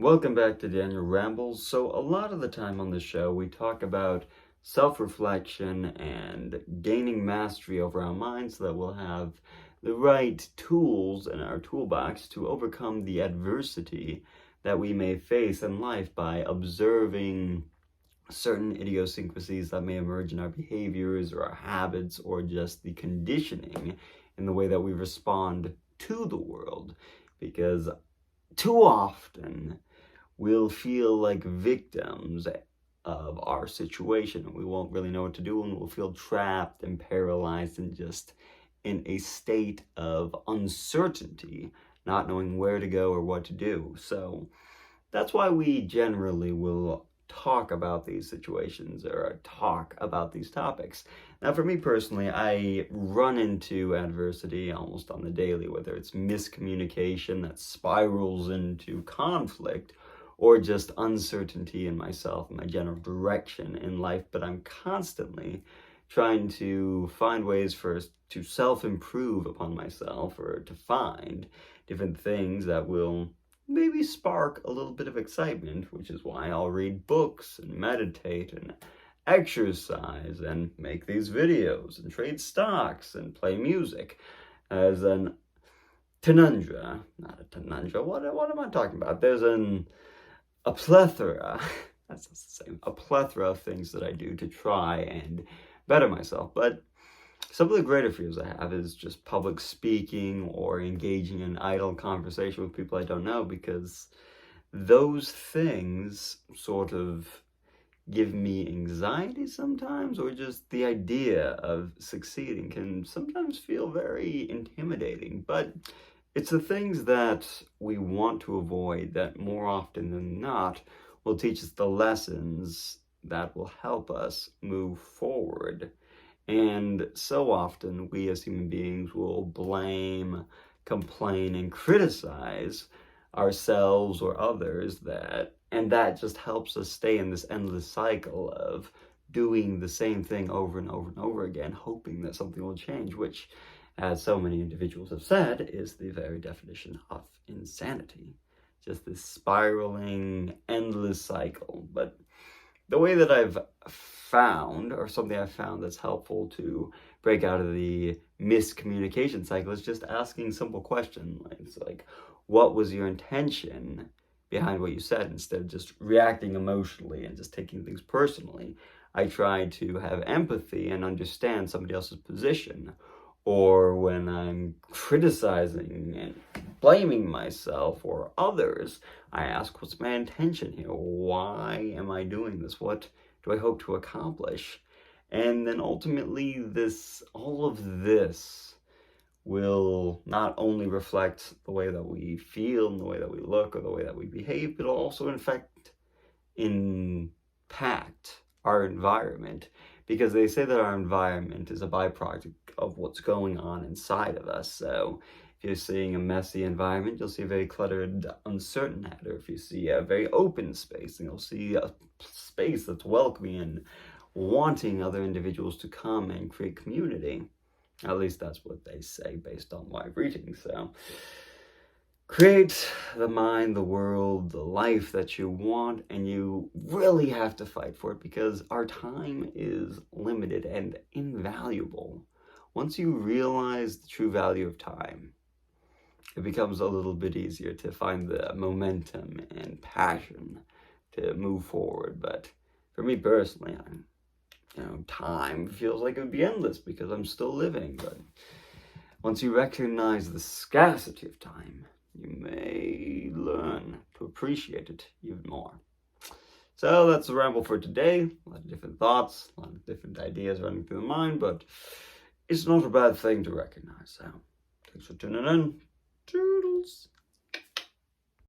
Welcome back to Daniel Rambles. So a lot of the time on the show, we talk about self-reflection and gaining mastery over our minds so that we'll have the right tools in our toolbox to overcome the adversity that we may face in life by observing certain idiosyncrasies that may emerge in our behaviors or our habits or just the conditioning in the way that we respond to the world. Because too often, we'll feel like victims of our situation and we won't really know what to do, and we'll feel trapped and paralyzed and just in a state of uncertainty, not knowing where to go or what to do. So that's why we generally will talk about these situations or talk about these topics. Now, for me personally, I run into adversity almost on the daily, whether it's miscommunication that spirals into conflict or just uncertainty in myself and my general direction in life. But I'm constantly trying to find ways to self-improve upon myself or to find different things that will maybe spark a little bit of excitement, which is why I'll read books and meditate and exercise and make these videos and trade stocks and play music as an not a tanundra, what am I talking about? There's a plethora, that's the same, a plethora of things that I do to try and better myself. But some of the greater fears I have is just public speaking or engaging in idle conversation with people I don't know, because those things sort of give me anxiety sometimes, or just the idea of succeeding can sometimes feel very intimidating. But it's the things that we want to avoid that more often than not will teach us the lessons that will help us move forward. And so often we as human beings will blame, complain, and criticize ourselves or others, and that just helps us stay in this endless cycle of doing the same thing over and over and over again, hoping that something will change, which, as so many individuals have said, is the very definition of insanity. Just this spiraling, endless cycle. But the way that I've found, or something I've found that's helpful to break out of the miscommunication cycle, is just asking simple questions. Like, what was your intention behind what you said? Instead of just reacting emotionally and just taking things personally, I try to have empathy and understand somebody else's position. Or when I'm criticizing and blaming myself or others, I ask, what's my intention here? Why am I doing this? What do I hope to accomplish? And then ultimately all of this will not only reflect the way that we feel and the way that we look or the way that we behave, but it'll also impact our environment, because they say that our environment is a byproduct of what's going on inside of us. So if you're seeing a messy environment, you'll see a very cluttered, uncertain head. Or if you see a very open space, then you'll see a space that's welcoming and wanting other individuals to come and create community. At least that's what they say based on live reading. So create the mind, the world, the life that you want, and you really have to fight for it, because our time is limited and invaluable. Once you realize the true value of time, it becomes a little bit easier to find the momentum and passion to move forward. But for me personally, time feels like it would be endless because I'm still living. But once you recognize the scarcity of time, you may learn to appreciate it even more. So that's the ramble for today. A lot of different thoughts, a lot of different ideas running through the mind, but it's not a bad thing to recognize. So thanks for tuning in. Toodles.